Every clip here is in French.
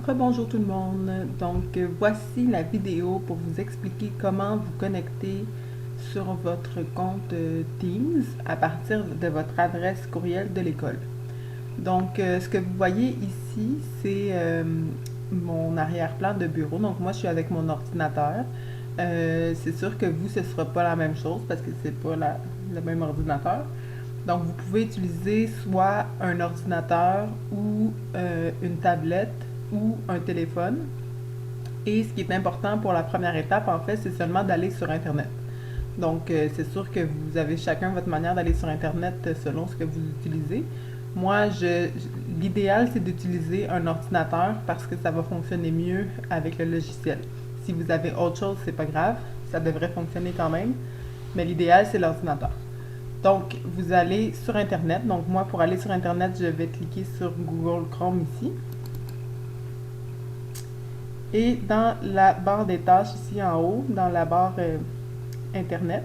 Rebonjour tout le monde. Donc, voici la vidéo pour vous expliquer comment vous connecter sur votre compte Teams à partir de votre adresse courriel de l'école. Donc, ce que vous voyez ici, c'est mon arrière-plan de bureau. Donc, moi, je suis avec mon ordinateur. C'est sûr que vous, ce ne sera pas la même chose parce que c'est pas le même ordinateur. Donc, vous pouvez utiliser soit un ordinateur ou une tablette ou un téléphone. Et ce qui est important pour la première étape, en fait, c'est seulement d'aller sur Internet. Donc, c'est sûr que vous avez chacun votre manière d'aller sur Internet selon ce que vous utilisez. Moi, l'idéal, c'est d'utiliser un ordinateur parce que ça va fonctionner mieux avec le logiciel. Si vous avez autre chose, c'est pas grave, ça devrait fonctionner quand même, mais l'idéal, c'est l'ordinateur. Donc, vous allez sur Internet. Donc, moi, pour aller sur Internet, je vais cliquer sur Google Chrome ici. Et dans la barre des tâches ici en haut, dans la barre Internet,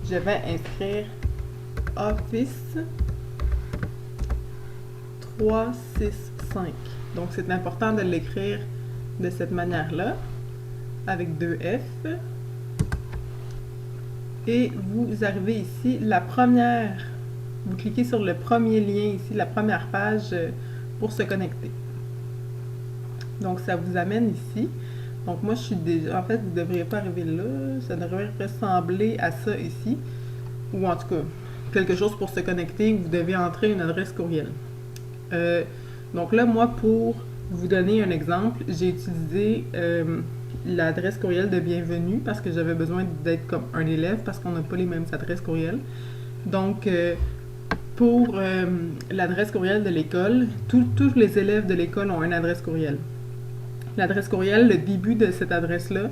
je vais inscrire Office 365. Donc, c'est important de l'écrire de cette manière-là, avec deux F. Et vous arrivez ici, vous cliquez sur le premier lien ici, la première page pour se connecter. Donc, ça vous amène ici. Donc, moi, je suis déjà... En fait, vous ne devriez pas arriver là. Ça devrait ressembler à ça ici. Ou en tout cas, quelque chose pour se connecter. Vous devez entrer une adresse courriel. Donc là, moi, pour vous donner un exemple, j'ai utilisé l'adresse courriel de bienvenue parce que j'avais besoin d'être comme un élève parce qu'on n'a pas les mêmes adresses courriel. Donc, pour l'adresse courriel de l'école, tous les élèves de l'école ont une adresse courriel. L'adresse courriel, le début de cette adresse-là,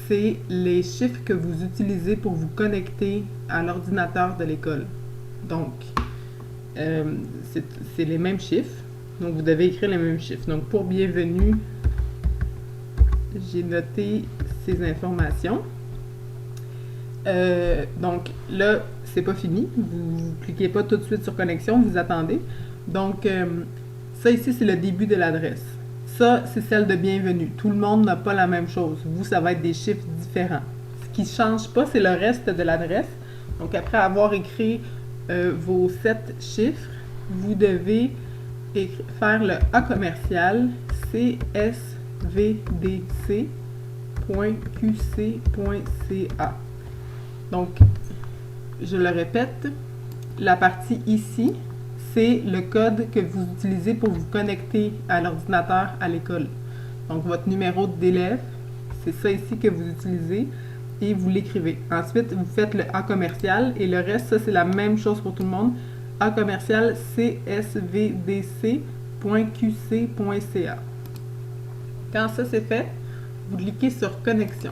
c'est les chiffres que vous utilisez pour vous connecter à l'ordinateur de l'école. Donc, c'est les mêmes chiffres. Donc, vous devez écrire les mêmes chiffres. Donc, pour bienvenue, j'ai noté ces informations. Donc, là, c'est pas fini. Vous cliquez pas tout de suite sur connexion, vous attendez. Donc, ça ici, c'est le début de l'adresse. Ça, c'est celle de bienvenue. Tout le monde n'a pas la même chose. Vous, ça va être des chiffres différents. Ce qui ne change pas, c'est le reste de l'adresse. Donc, après avoir écrit vos 7 chiffres, vous devez faire le A commercial csvdc.qc.ca. Donc, je le répète, la partie ici, c'est le code que vous utilisez pour vous connecter à l'ordinateur à l'école. Donc, votre numéro d'élève, c'est ça ici que vous utilisez et vous l'écrivez. Ensuite, vous faites le A commercial et le reste, ça, c'est la même chose pour tout le monde. A commercial csvdc.qc.ca. Quand ça, c'est fait, vous cliquez sur Connexion.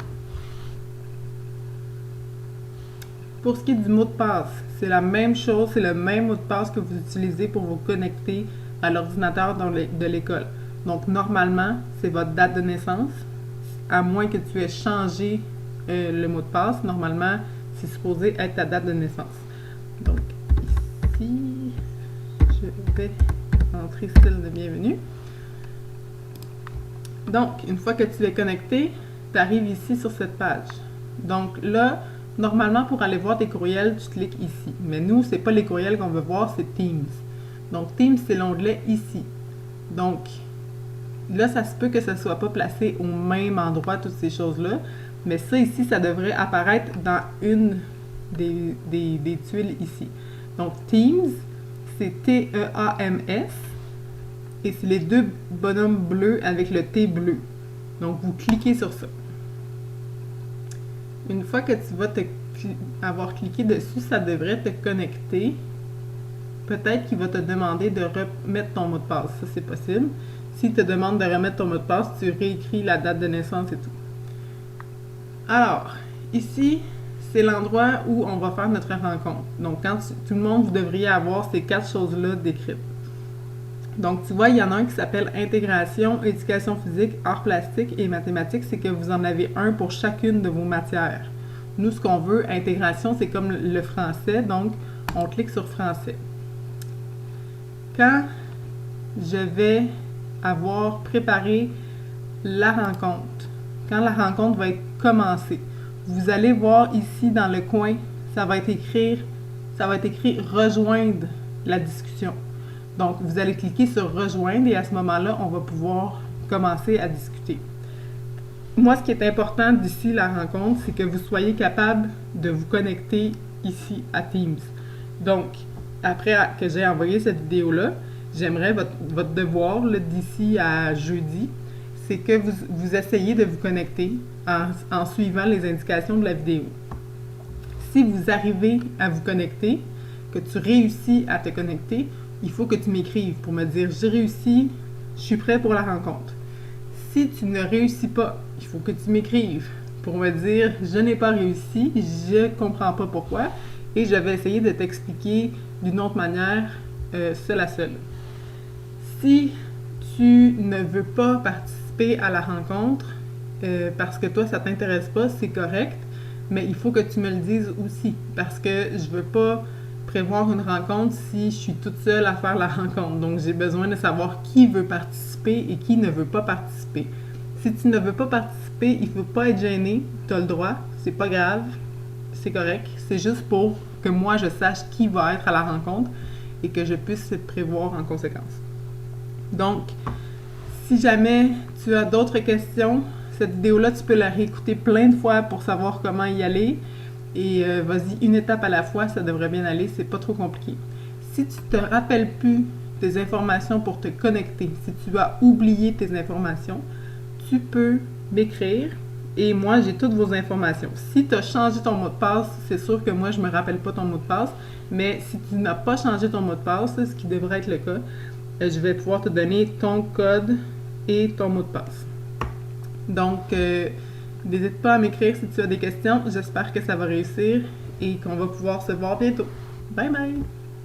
Pour ce qui est du mot de passe, c'est la même chose, c'est le même mot de passe que vous utilisez pour vous connecter à l'ordinateur de l'école. Donc, normalement, c'est votre date de naissance, à moins que tu aies changé le mot de passe. Normalement, c'est supposé être ta date de naissance. Donc, ici, je vais entrer celle de bienvenue. Donc, une fois que tu es connecté, tu arrives ici sur cette page. Donc là, normalement, pour aller voir tes courriels, tu cliques ici. Mais nous, ce n'est pas les courriels qu'on veut voir, c'est Teams. Donc, Teams, c'est l'onglet ici. Donc, là, ça se peut que ça ne soit pas placé au même endroit, toutes ces choses-là. Mais ça, ici, ça devrait apparaître dans une des tuiles ici. Donc, Teams, c'est T-E-A-M-S. Et c'est les deux bonhommes bleus avec le T bleu. Donc, vous cliquez sur ça. Une fois que tu vas avoir cliqué dessus, ça devrait te connecter. Peut-être qu'il va te demander de remettre ton mot de passe. Ça, c'est possible. S'il te demande de remettre ton mot de passe, tu réécris la date de naissance et tout. Alors, ici, c'est l'endroit où on va faire notre rencontre. Donc, quand tout le monde, vous devriez avoir ces 4 choses-là décrites. Donc, tu vois, il y en a un qui s'appelle Intégration, Éducation physique, Arts plastiques et mathématiques. C'est que vous en avez un pour chacune de vos matières. Nous, ce qu'on veut, intégration, c'est comme le français. Donc, on clique sur Français. Quand je vais avoir préparé la rencontre. Quand la rencontre va être commencée, vous allez voir ici dans le coin, ça va être écrit rejoindre la discussion. Donc, vous allez cliquer sur rejoindre et à ce moment-là, on va pouvoir commencer à discuter. Moi, ce qui est important d'ici la rencontre, c'est que vous soyez capable de vous connecter ici à Teams. Donc, après que j'ai envoyé cette vidéo-là, j'aimerais votre devoir d'ici à jeudi, c'est que vous essayez de vous connecter en suivant les indications de la vidéo. Si vous arrivez à vous connecter, que tu réussis à te connecter, il faut que tu m'écrives pour me dire « J'ai réussi, je suis prêt pour la rencontre ». Si tu ne réussis pas, il faut que tu m'écrives pour me dire « Je n'ai pas réussi, je ne comprends pas pourquoi » et je vais essayer de t'expliquer d'une autre manière, seule à seule. Si tu ne veux pas participer à la rencontre parce que toi, ça ne t'intéresse pas, c'est correct, mais il faut que tu me le dises aussi parce que je ne veux pas prévoir une rencontre si je suis toute seule à faire la rencontre. Donc, j'ai besoin de savoir qui veut participer et qui ne veut pas participer. Si tu ne veux pas participer, il ne faut pas être gêné, tu as le droit, c'est pas grave, c'est correct. C'est juste pour que moi, je sache qui va être à la rencontre et que je puisse prévoir en conséquence. Donc, si jamais tu as d'autres questions, cette vidéo-là, tu peux la réécouter plein de fois pour savoir comment y aller. Et vas-y, une étape à la fois, ça devrait bien aller, c'est pas trop compliqué. Si tu te rappelles plus tes informations pour te connecter, si tu as oublié tes informations, tu peux m'écrire et moi, j'ai toutes vos informations. Si tu as changé ton mot de passe, c'est sûr que moi, je me rappelle pas ton mot de passe, mais si tu n'as pas changé ton mot de passe, ce qui devrait être le cas, je vais pouvoir te donner ton code et ton mot de passe. Donc, n'hésite pas à m'écrire si tu as des questions. J'espère que ça va réussir et qu'on va pouvoir se voir bientôt. Bye bye!